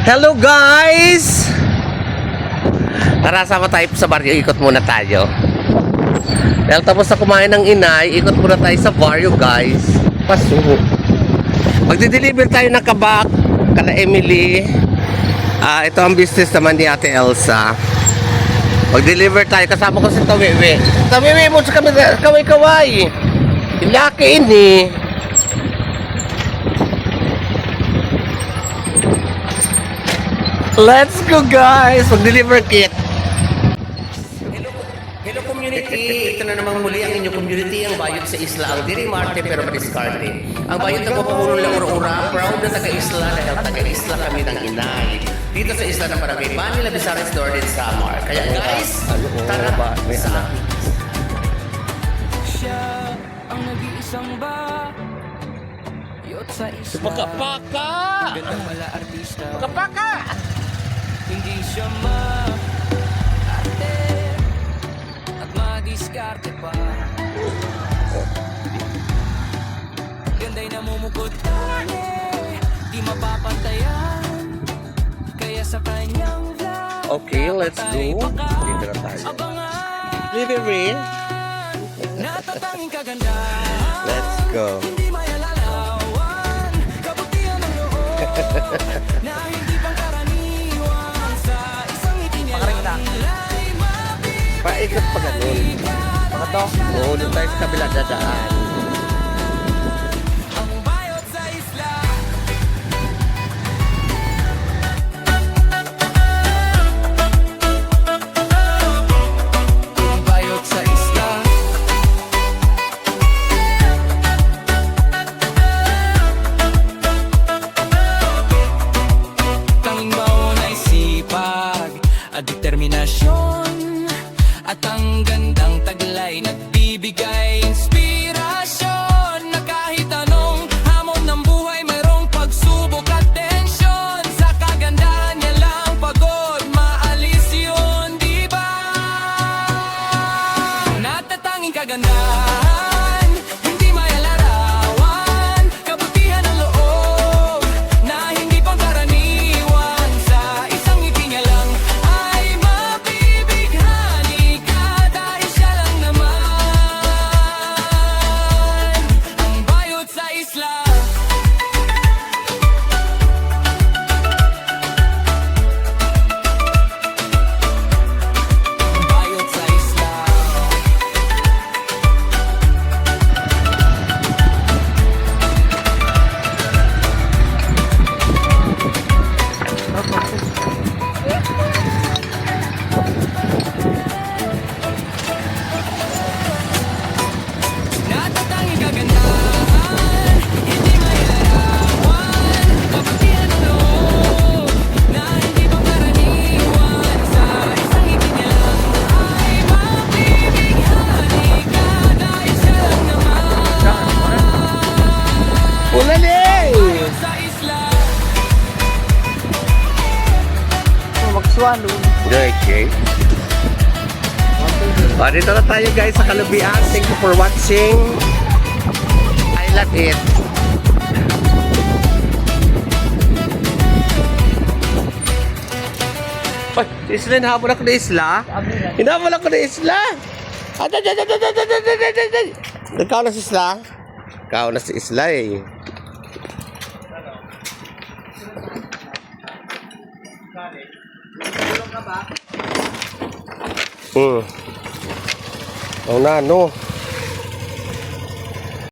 Hello guys! Tara, sama tayo sa baryo. Ikot muna tayo. Dahil tapos na kumain ng inay, ikot muna tayo sa baryo guys. Paso. Magdi-deliver tayo ng kabak kala Emily. Ito ang business naman ni Ate Elsa. Mag-deliver tayo. Kasama ko si Tawiwi. Tawiwi mo sa kaway-kaway. Ilaki ini. Let's go guys! Mag-deliver kit. Hello community! Ito na namang muli ang inyong community, ang bayot sa isla, ang diri marte pero madiskarte. Ang bayot na papamuno lang ura-ura, proud na taga-isla dahil taga-isla kami ng inay. Dito sa isla ng Barangay Manila, Visares, Northern Samar. Kaya guys, tara sa siya ang nag-iisang bayot sa isla. Paka-paka! Gandang pala artista. Paka-paka! Hindi siya ma-arte at madiskarte pa. Ganda'y namumukod tayo, di mapapantayan. Kaya sa kanyang vlog, Okay, let's go. Dito na tayo. abangan. Delivery. Natatanging kagandahan. Let's go. Hindi mayalalawan. Kabutihan ng loob na hindi pangkaraniwan. Sa isang ngiti niya lang ay mabibigyan. Paikot pa ganun. Baka to? Oo, doon tayo sa kabila dadaan. Ang bayot sa isla. Ang bayot sa isla. Tanging baon ay sipag at determinasyon, at ang gandang taglay nagbibigay inspirasyon, na kahit anong hamon ng buhay mayroong pagsubok at tensyon. Sa kagandahan niya lang pagod maalis yun, di ba? Natatanging kagandahan, hindi mayalarawan. Kabutihan ng loob na hindi pangkaraniwan. Sa isang ngiti niya lang ay mabibighani ka, dahil siya lang naman ang bayot sa isla. Bayot sa isla. Natatanging kagandahan, hindi mailarawan. Kabutihan ng loob na hindi pangkaraniwan. Sa isang ngiti niya lang ay mabibighani ka, dahil siya lang naman Ulali! sa isla. Okay. Dito na tayo guys sa Kalubian. Thank you for watching. I love it. Ay, isla, hinahabol ako na isla. Hinahabol ako na isla. Nagkao na si isla. Nagkao na si isla eh. Oh na, no.